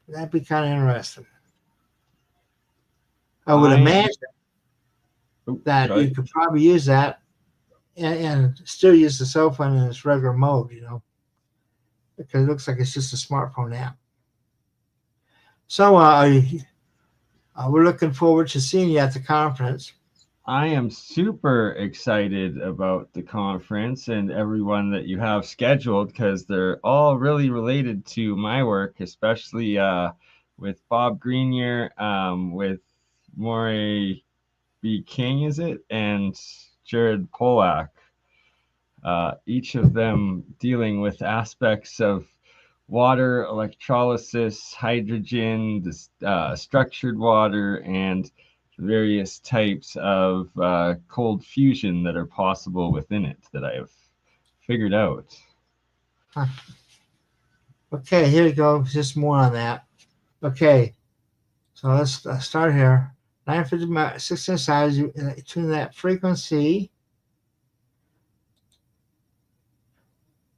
That'd be kind of interesting. I would I imagine that you sorry. could probably use that and still use the cell phone in its regular mode, because it looks like it's just a smartphone app. So we're looking forward to seeing you at the conference. I am super excited about the conference and everyone that you have scheduled because they're all really related to my work, especially with Bob Grenier, with Maury B. King, is it? And Jared Polak. Each of them dealing with aspects of water, electrolysis, hydrogen, structured water, and various types of cold fusion that are possible within it that I have figured out. Huh. Okay, here you go. Just more on that. Okay, so let's start here. 950 16 size. You tune that frequency.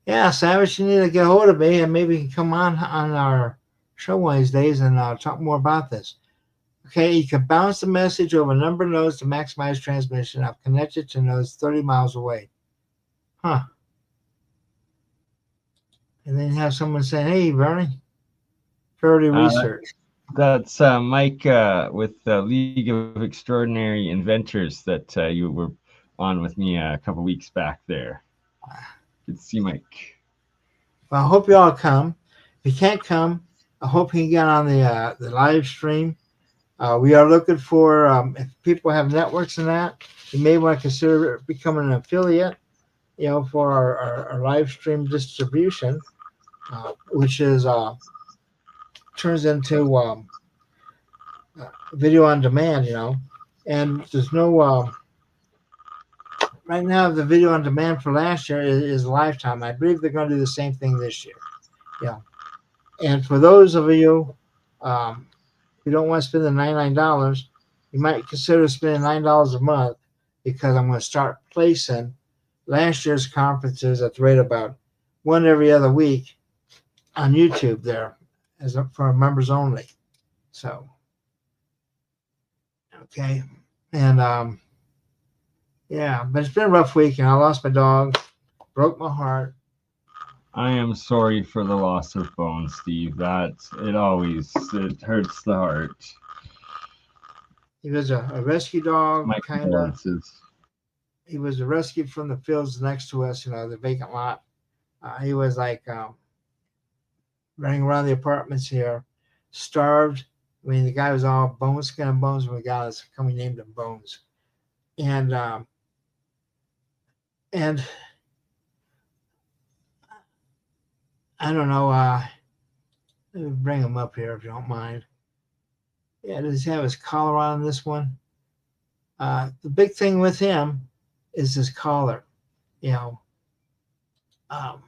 Yeah, Savage, you need to get a hold of me and maybe you can come on our show one of these days and talk more about this. Okay, you can bounce the message over a number of nodes to maximize transmission. I've connected to nodes 30 miles away. Huh. And then have someone say, hey, Bernie, Faraday Uh, Research. that's Mike with the League of Extraordinary Inventors that you were on with me a couple weeks back there. Good to see Mike. Well, I hope you all come. If you can't come, I hope you can get on the live stream. We are looking for, if people have networks in that, you may want to consider becoming an affiliate, for our live stream distribution, which is turns into video on demand, and there's no right now the video on demand for last year is lifetime. I believe they're going to do the same thing this year. Yeah, and for those of you who don't want to spend the $99, you might consider spending $9 a month because I'm going to start placing last year's conferences at the rate of about one every other week on YouTube there for members only. So okay, and yeah, but it's been a rough week, and I lost my dog, broke my heart. I am sorry for the loss of Bones, Steve. That it hurts the heart. He was a rescue dog, My kind of. condolences. He was rescued from the fields next to us, the vacant lot. He was like running around the apartments here, starved. I mean, the guy was all bone, skin, and bones when we got us. We named him Bones, and and I don't know. Let me bring him up here if you don't mind. Yeah, does he have his collar on this one? The big thing with him is his collar. You know, um,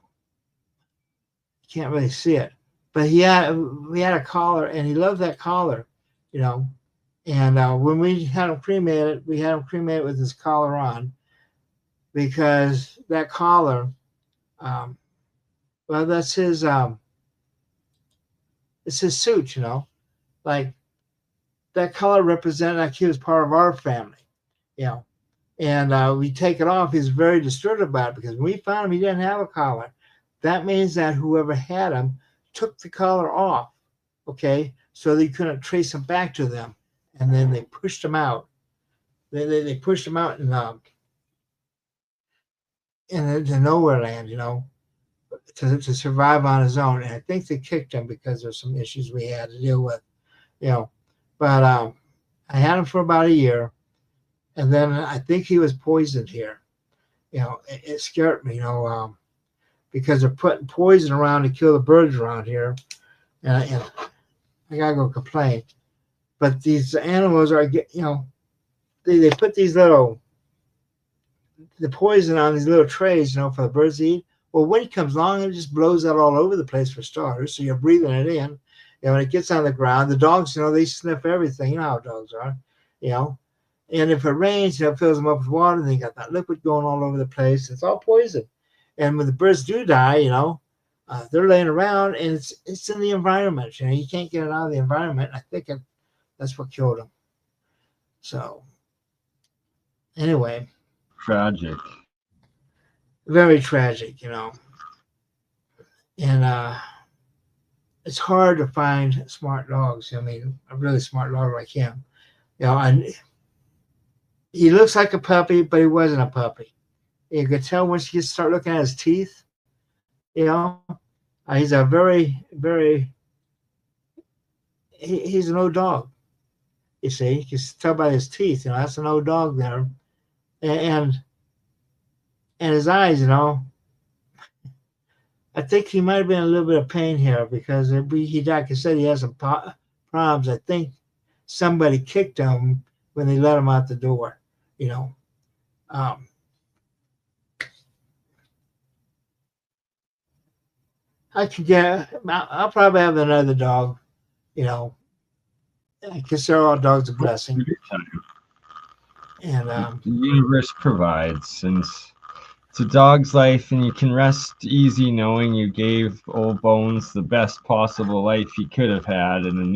you can't really see it, but we had a collar, and he loved that collar. You know, and when we had him cremated, we had him cremated with his collar on because that collar, um, well, that's his. It's his suit. Like that collar represented like he was part of our family. You know, and we take it off. He's very disturbed about it because when we found him, he didn't have a collar. That means that whoever had him took the collar off, okay, so they couldn't trace him back to them, and then they pushed him out. They pushed him out into nowhere land, to survive on his own. And I think they kicked him because there's some issues we had to deal with, you know. But I had him for about a year, and then I think he was poisoned here. It scared me, because they're putting poison around to kill the birds around here, and I gotta go complain. But these animals are, they put the poison on these little trays, for the birds to eat. Well, wind comes along and it just blows out all over the place for starters. So you're breathing it in. When it gets on the ground, the dogs, they sniff everything. You know how dogs are, you know. And if it rains, it fills them up with water. And then you got that liquid going all over the place. It's all poison. And when the birds do die, They're laying around, and it's in the environment. You know, you can't get it out of the environment. I think that's what killed them. So anyway, Tragic. very tragic, you know. And it's hard to find smart dogs. I mean, a really smart dog like him. You know, and he looks like a puppy, but he wasn't a puppy. You could tell once you start looking at his teeth. You know, he's a very he's an old dog. You see, you can tell by his teeth. You know, that's an old dog there, and and his eyes. You know, I think he might have been in a little bit of pain here because like I said, he has some problems. I think somebody kicked him when they let him out the door. You know, um, I could get. I'll probably have another dog. You know, I consider all dogs a blessing, and The universe provides, and it's a dog's life, and you can rest easy knowing you gave old Bones the best possible life he could have had, and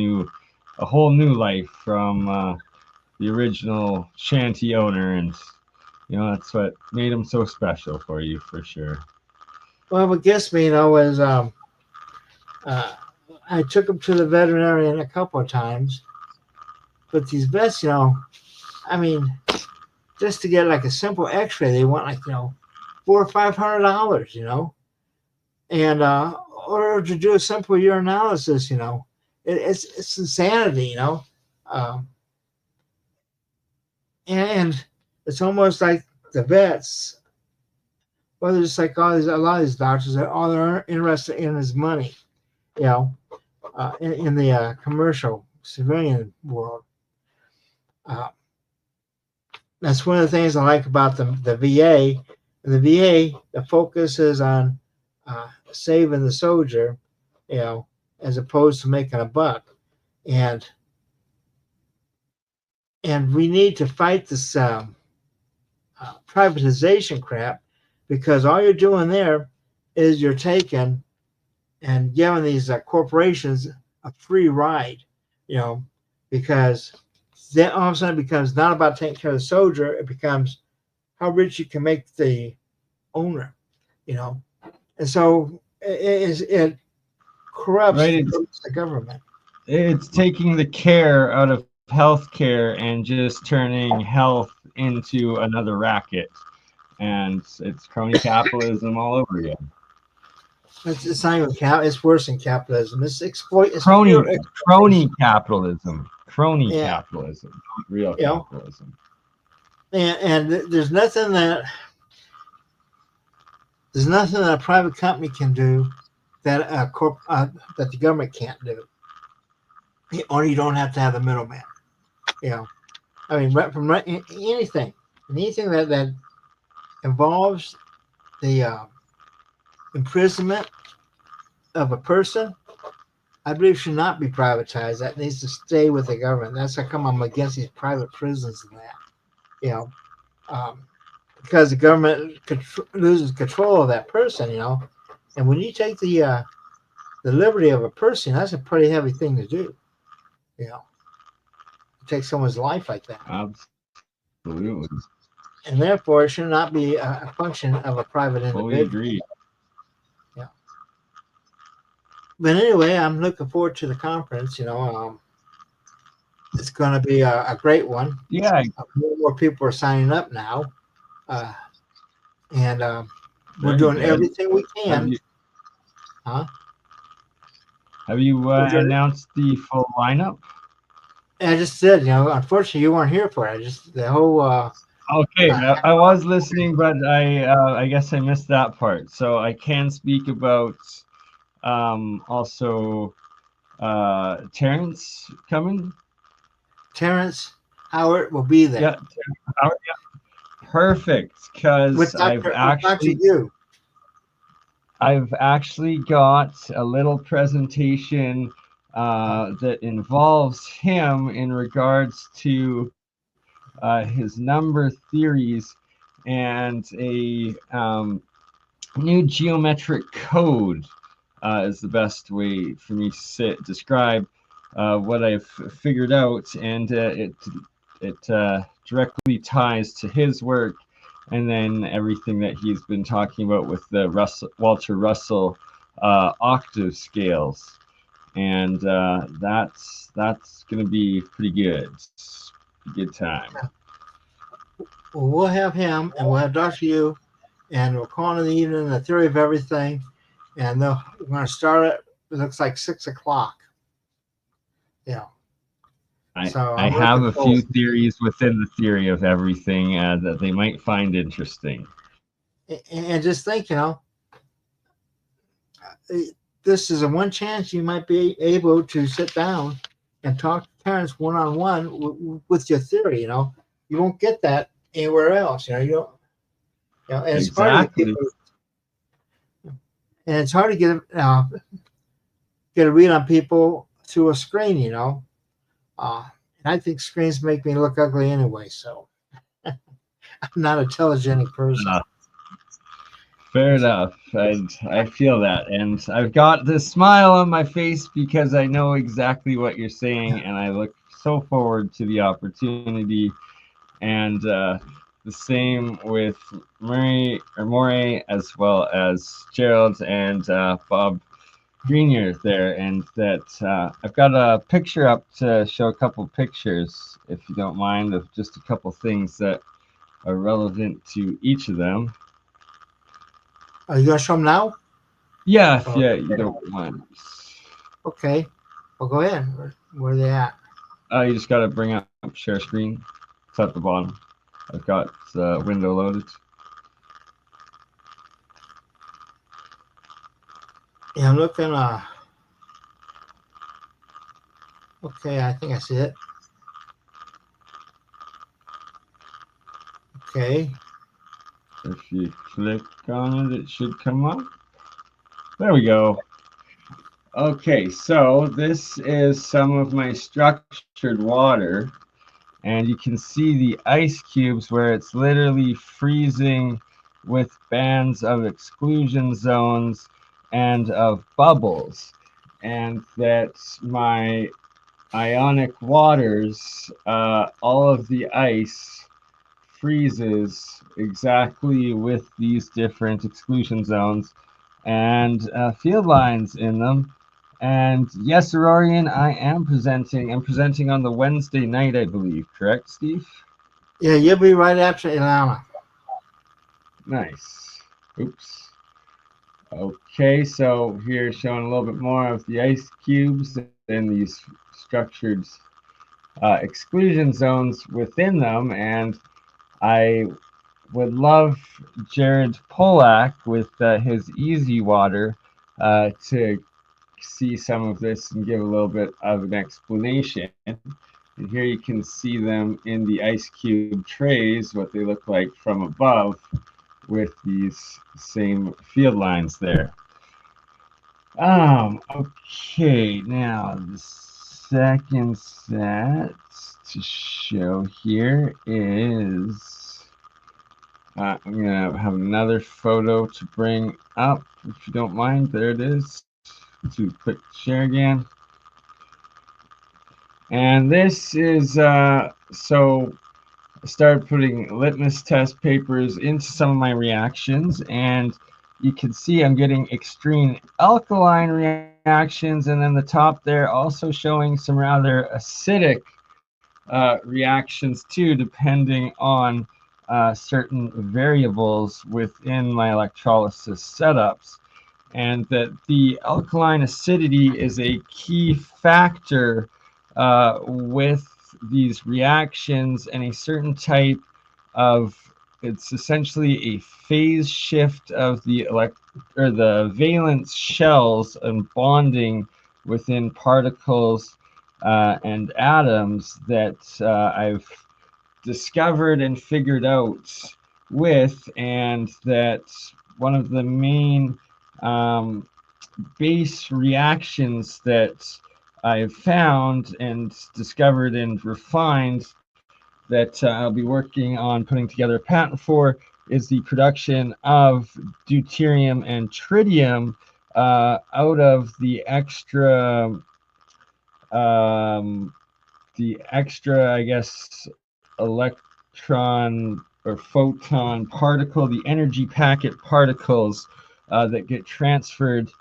a whole new life from the original shanty owner, and that's what made him so special for you, for sure. well, what gets me, you know, is uh, I took him to the veterinarian a couple of times, but these vets, you know, I mean, just to get like a simple X-ray, they want like $400 or $500, you know, and or to do a simple urinalysis, you know, it's insanity, you know, um, and it's almost like the vets, well, they're just like a lot of these doctors, all they're interested in is money, you know, in the commercial civilian world. Uh, that's one of the things I like about the VA. In the VA, the focus is on saving the soldier, you know, as opposed to making a buck. And and we need to fight this privatization crap because all you're doing there is you're taking and giving these corporations a free ride, you know, because then all of a sudden it becomes not about taking care of the soldier, it becomes how rich you can make the owner, you know. And so it corrupts Right? the government. It's taking the care out of healthcare and just turning health into another racket, and it's crony capitalism all over again. It's not even it's worse than capitalism. It's exploit. It's crony pure crony exploitation. capitalism, not real You know, capitalism. and there's nothing that a private company can do that that the government can't do. Or you don't have to have the middleman. You know, I mean, anything that involves the imprisonment of a person, I believe should not be privatized. That needs to stay with the government. That's how come I'm against these private prisons and that. You know, um, because the government loses control of that person. You know, and when you take the liberty of a person, that's a pretty heavy thing to do. You know, to take someone's life like that. Absolutely. And therefore it should not be a function of a private Fully individual. agree. Yeah. But anyway, I'm looking forward to the conference. You know, it's going to be a great one. Yeah. More and more people are signing up now, uh, and we're Very doing good. everything we can. Have you announced the full lineup? And I just said, you know, unfortunately you weren't here for it. I just the whole. Okay, I was listening, but I guess I missed that part. So I can speak about also Terrence coming. Terrence Howard will be there. Yeah, Howard, yeah. Perfect, because With Dr. Yu. I've actually got a little presentation that involves him in regards to his number theories and a new geometric code is the best way for me to describe what I've figured out, and it directly ties to his work, and then everything that he's been talking about with the Walter Russell octave scales, and that's going to be pretty good. Good time. Well, we'll have him, and we'll have Dr. Yu, and we'll call in the evening the theory of everything, and we're going to start it. It looks like 6 o'clock. Yeah. So I I'm have looking a forward. few theories within the theory of everything that they might find interesting. And just think, this is a one chance you might be able to sit down and talk to parents one on one with your theory. You won't get that anywhere else. You don't. And it's hard to get Exactly. people, and it's hard to get a read on people through a screen. And I think screens make me look ugly anyway. So I'm not a telegenic person. Uh, Fair enough. I feel that. And I've got this smile on my face because I know exactly what you're saying, and I look so forward to the opportunity. And the same with Moray, as well as Gerald and Bob Grenier there. And that I've got a picture up to show a couple pictures, if you don't mind, of just a couple things that are relevant to each of them. Are you gonna show them now? Yeah, if Or, you don't mind. okay. Well, go ahead. Where are they at? You just got to bring up share screen. It's at the bottom. I've got the window loaded. Yeah, I'm looking. Okay, I think I see it. Okay. If you click on it, it should come up. There we go. Okay, so this is some of my structured water, and you can see the ice cubes where it's literally freezing with bands of exclusion zones and of bubbles, and that my ionic waters, all of the ice freezes exactly with these different exclusion zones and field lines in them. And yes, Aurorian, I am presenting. I'm presenting on the Wednesday night, I believe. Correct, Steve? Yeah, you'll be right after Ilana. Nice. Oops. Okay, so here showing a little bit more of the ice cubes and these structured exclusion zones within them. And I would love Jared Polak with his Easy Water to see some of this and give a little bit of an explanation. And here you can see them in the ice cube trays, what they look like from above with these same field lines there. Okay, now the second set to show here is I'm gonna have another photo to bring up, if you don't mind. There it is. To click share again. And this is so I started putting litmus test papers into some of my reactions, and you can see I'm getting extreme alkaline reactions, and then the top there also showing some rather acidic reactions too, depending on certain variables within my electrolysis setups. And that the alkaline acidity is a key factor with these reactions, and a certain type of, it's essentially a phase shift of the valence shells and bonding within particles and atoms that I've discovered and figured out with, and that one of the main base reactions that I've found and discovered and refined that I'll be working on putting together a patent for is the production of deuterium and tritium out of the extra, I guess, electron or photon particle, the energy packet particles that get transferred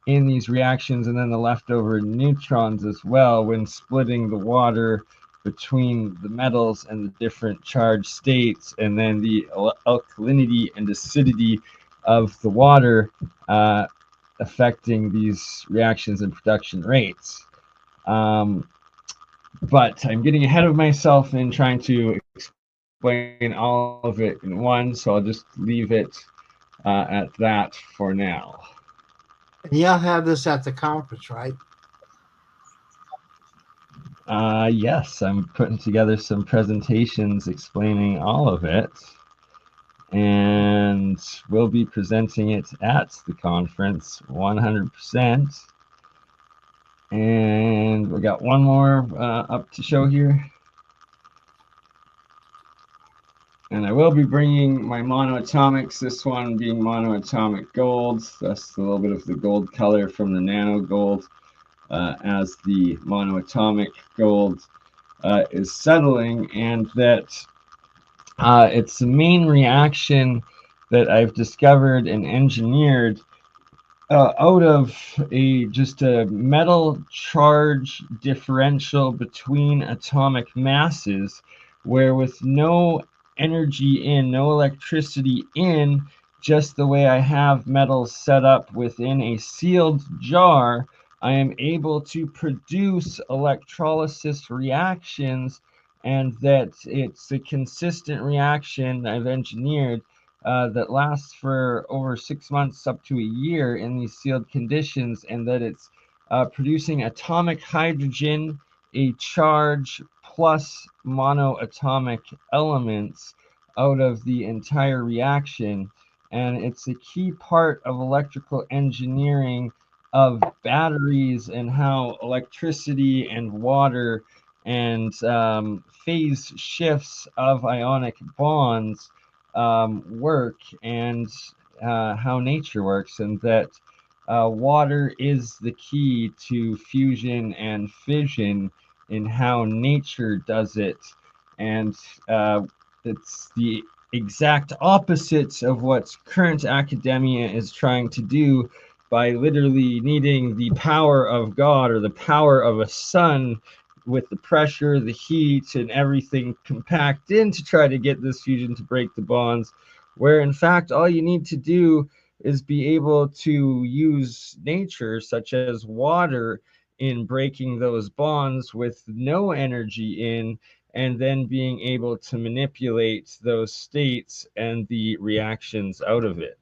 in these reactions, and then the leftover neutrons as well when splitting the water between the metals and the different charged states, and then the alkalinity and acidity of the water affecting these reactions and production rates. But I'm getting ahead of myself in trying to explain all of it in one, so I'll just leave it at that for now. And you'll have this at the conference, right? Yes, I'm putting together some presentations explaining all of it, and we'll be presenting it at the conference 100%. And we got one more up to show here. And I will be bringing my monoatomics, this one being monoatomic gold. That's a little bit of the gold color from the nano gold as the monoatomic gold is settling, and that it's the main reaction that I've discovered and engineered out of just a metal charge differential between atomic masses, where with no energy in, no electricity in, just the way I have metals set up within a sealed jar, I am able to produce electrolysis reactions, and that it's a consistent reaction I've engineered that lasts for over 6 months up to a year in these sealed conditions, and that it's producing atomic hydrogen, a charge plus monoatomic elements out of the entire reaction. And it's a key part of electrical engineering of batteries and how electricity and water and phase shifts of ionic bonds work, and how nature works, and that water is the key to fusion and fission in how nature does it. And it's the exact opposite of what current academia is trying to do by literally needing the power of God or the power of a sun with the pressure, the heat, and everything compact in to try to get this fusion to break the bonds, where in fact all you need to do is be able to use nature, such as water, in breaking those bonds with no energy in, and then being able to manipulate those states and the reactions out of it.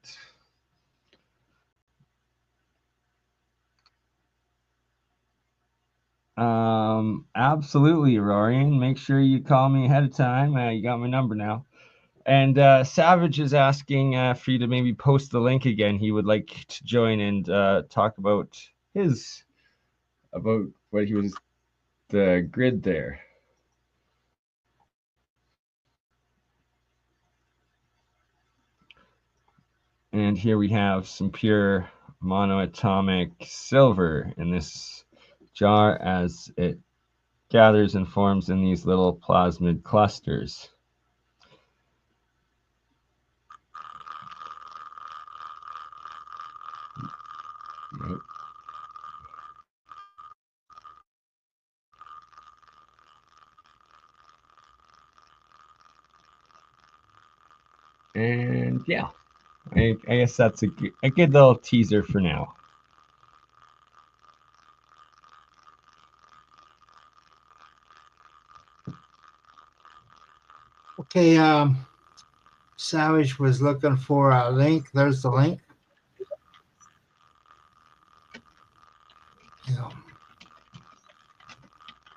Absolutely, Rorian. Make sure you call me ahead of time. You got my number now. And Savage is asking for you to maybe post the link again. He would like to join and talk about what he was, the grid there. And here we have some pure monoatomic silver in this jar as it gathers and forms in these little plasmid clusters. Nope. And yeah, I guess that's a good little teaser for now. Okay, Savage was looking for a link. There's the link.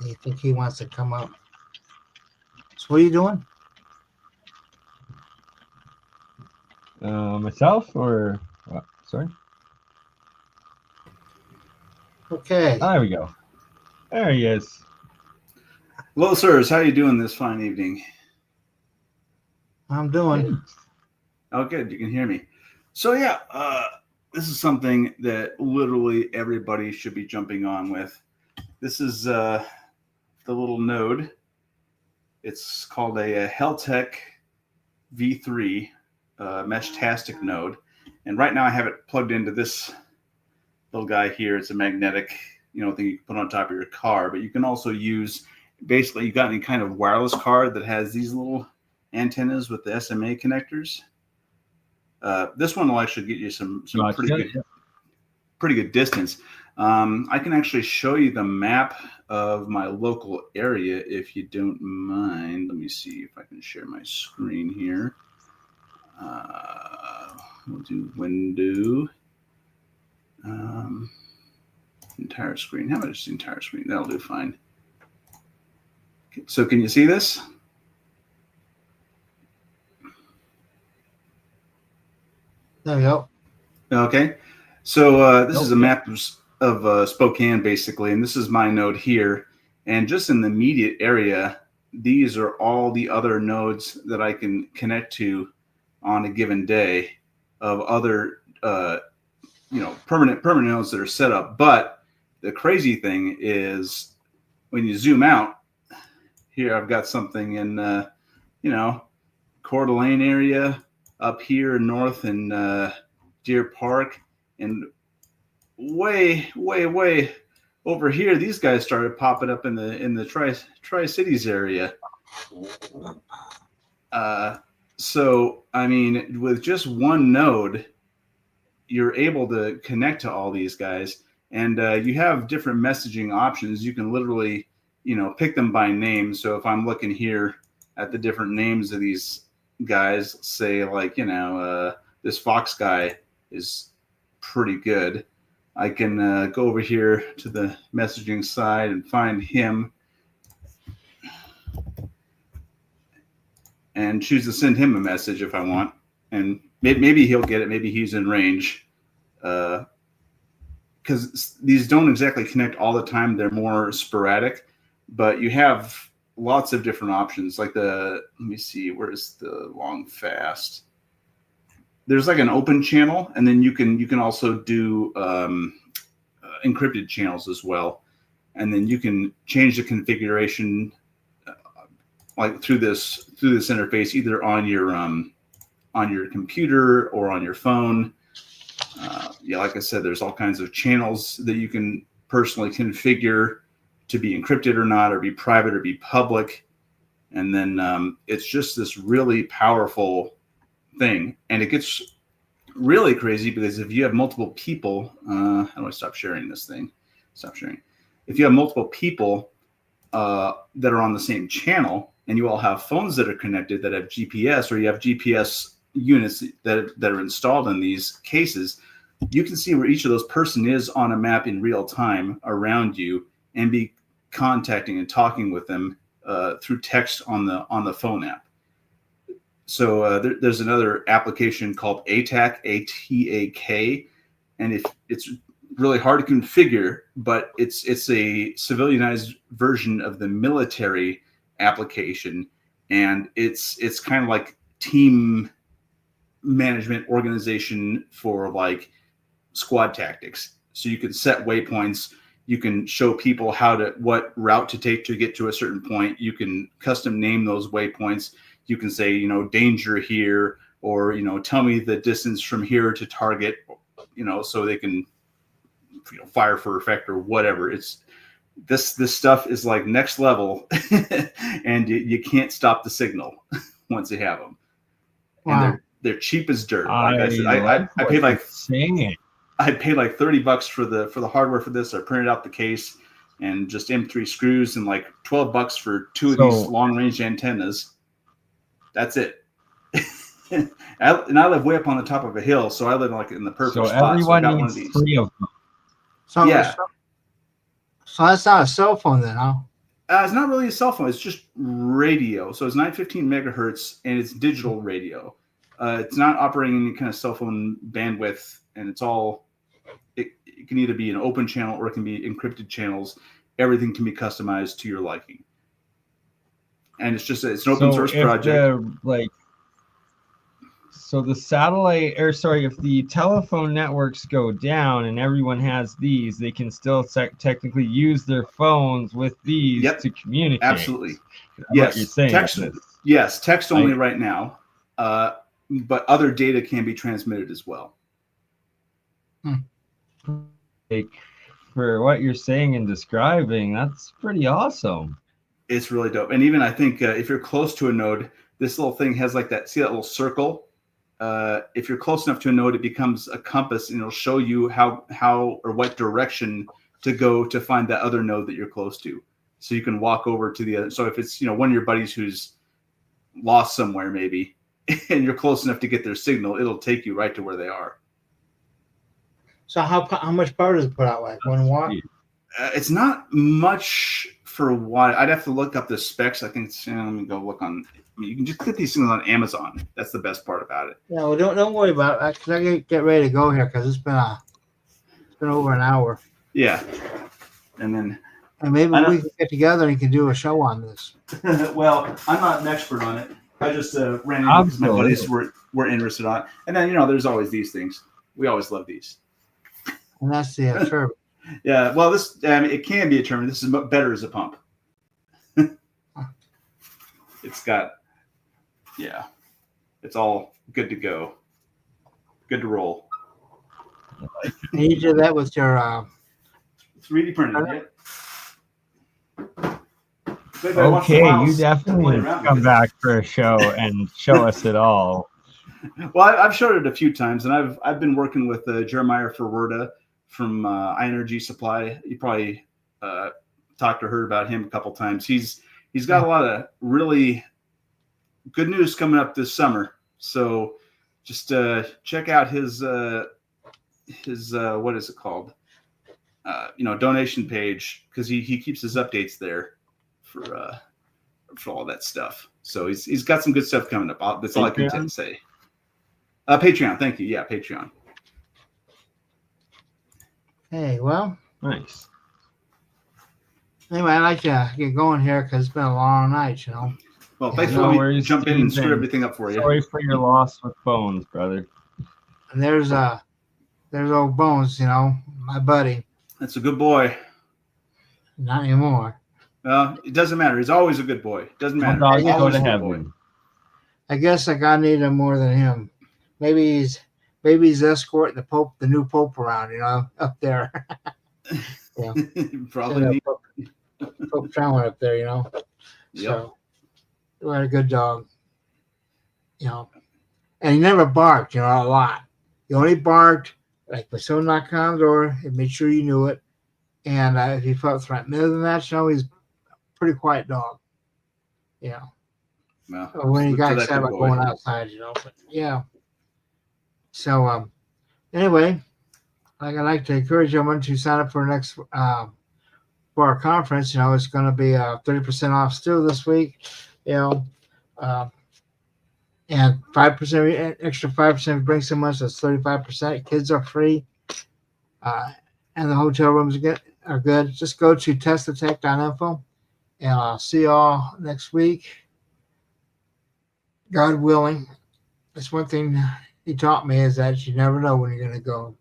You think he wants to come up? So what are you doing? Myself or what? Sorry? Okay. Oh, there we go. There he is. Hello, sirs. How are you doing this fine evening? I'm doing. Oh, good. You can hear me. So, yeah, this is something that literally everybody should be jumping on with. This is the little node. It's called a Heltech V3 Mesh-tastic node. And right now I have it plugged into this little guy here. It's a magnetic, thing you can put on top of your car. But you can also use, basically, you got any kind of wireless car that has these little antennas with the SMA connectors. This one will actually get you some pretty good distance. I can actually show you the map of my local area if you don't mind. Let me see if I can share my screen here. We'll do window. Entire screen. How about just entire screen? That'll do fine. Okay, so can you see this? There we go. Okay. So this is a map of Spokane, basically, and this is my node here. And just in the immediate area, these are all the other nodes that I can connect to on a given day of other, permanent nodes that are set up. But the crazy thing is when you zoom out, here I've got something in, Coeur d'Alene area, up here north in Deer Park, and way over here, these guys started popping up in the Tri-Cities area. So I mean, with just one node, you're able to connect to all these guys, and you have different messaging options. You can literally, pick them by name. So if I'm looking here at the different names of these guys, say like, this Fox guy is pretty good. I can go over here to the messaging side and find him and choose to send him a message if I want. And maybe he'll get it. Maybe he's in range. Because these don't exactly connect all the time. They're more sporadic. But you have lots of different options. Like let me see, where's the long fast? There's like an open channel, and then you can also do encrypted channels as well, and then you can change the configuration like through this interface, either on your computer or on your phone. Like I said, there's all kinds of channels that you can personally configure to be encrypted or not, or be private or be public, and then it's just this really powerful thing. And it gets really crazy because if you have multiple people, how do I stop sharing this thing? Stop sharing. If you have multiple people that are on the same channel, and you all have phones that are connected that have GPS, or you have GPS units that are installed in these cases, you can see where each of those person is on a map in real time around you, and be contacting and talking with them through text on the phone app. So there's another application called ATAK, ATAK, and it's really hard to configure, but it's a civilianized version of the military application, and it's kind of like team management organization for like squad tactics. So you can set waypoints. You can show people what route to take to get to a certain point. You can custom name those waypoints. You can say, danger here, or, tell me the distance from here to target, so they can, fire for effect or whatever. It's this stuff is like next level, and you can't stop the signal once you have them. Wow. And they're cheap as dirt. Like I said, I paid like I paid like $30 for the hardware for this. I printed out the case and just M3 screws, and like $12 for two of these long range antennas. That's it. And I live way up on the top of a hill, so I live like in the perfect spot. Everyone so I got needs one of these. 3 of them. So, yeah. So that's not a cell phone then, huh? It's not really a cell phone. It's just radio. So it's 915 megahertz, and it's digital radio. It's not operating any kind of cell phone bandwidth, and it's all. It can either be an open channel or it can be encrypted channels. Everything can be customized to your liking. And it's an open source project. So the satellite, or sorry, if the telephone networks go down and everyone has these, they can still technically use their phones with these Yep. to communicate. Absolutely. What Yes. you're saying. Text. Yes. Text only right now. But other data can be transmitted as well. Like, for what you're saying and describing, that's pretty awesome. It's really dope. And even I think if you're close to a node, this little thing has like that. See that little circle? If you're close enough to a node, it becomes a compass, and it'll show you how or what direction to go to find that other node that you're close to. So you can walk over to the other. So if it's one of your buddies who's lost somewhere maybe, and you're close enough to get their signal, it'll take you right to where they are. So how much power does it put out? Like 1 watt? It's not much for a watt. I'd have to look up the specs. I think let me go look on. You can just get these things on Amazon. That's the best part about it. Yeah, well, don't worry about it. Cause I get ready to go here because it's been over an hour. Yeah, and maybe we can get together and you can do a show on this. Well, I'm not an expert on it. I just ran into it because my buddies were interested on it. And then there's always these things. We always love these. And that's the turbine. Yeah, well, this it can be a turbine. This is better as a pump. It's got, it's all good to go, good to roll. And you did that with your 3D printed. Okay, you definitely come back for a show and show us it all. Well, I've showed it a few times, and I've been working with Jeremiah Ferwerda from iEnergy Supply. You probably talked or heard about him a couple times. He's got a lot of really good news coming up this summer. So just check out his what is it called? Donation page, because he keeps his updates there for all that stuff. So he's got some good stuff coming up. That's all I can say. Patreon, thank you. Yeah, Patreon. Hey, well, nice. Anyway, I'd like to get going here because it's been a long night, Well, thanks for letting me jump in and screw everything up for you. Sorry for your loss with Bones, brother. And there's old Bones, my buddy. That's a good boy. Not anymore. Well, it doesn't matter. He's always a good boy. It doesn't matter. Dogs go to heaven. I guess God needed him more than him. Maybe he's escorting the new Pope around, up there. Yeah. Probably. Pope John up there, Yep. So we had a good dog, and he never barked, a lot. He only barked like when someone knocked on the door and made sure you knew it. And if he felt threatened, other than that, he's a pretty quiet dog. Well, when he got excited about going outside, But yeah. So anyway, I'd like to encourage everyone to sign up for next for our conference. It's going to be 30% off still this week. And 5% extra 5% bring so much. That's 35%. Kids are free, and the hotel rooms are good. Just go to teslatech.info, and I'll see you all next week. God willing. That's one thing he taught me, is that you never know when you're going to go.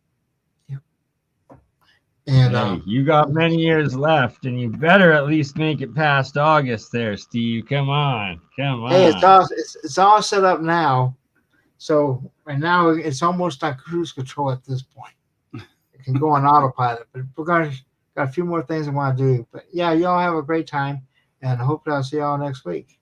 And you got many years left, and you better at least make it past August there, Steve. Come on. Hey, it's all set up now. So right now it's almost on cruise control at this point. It can go on autopilot, but got a few more things I want to do. But yeah, y'all have a great time, and I hope I'll see y'all next week.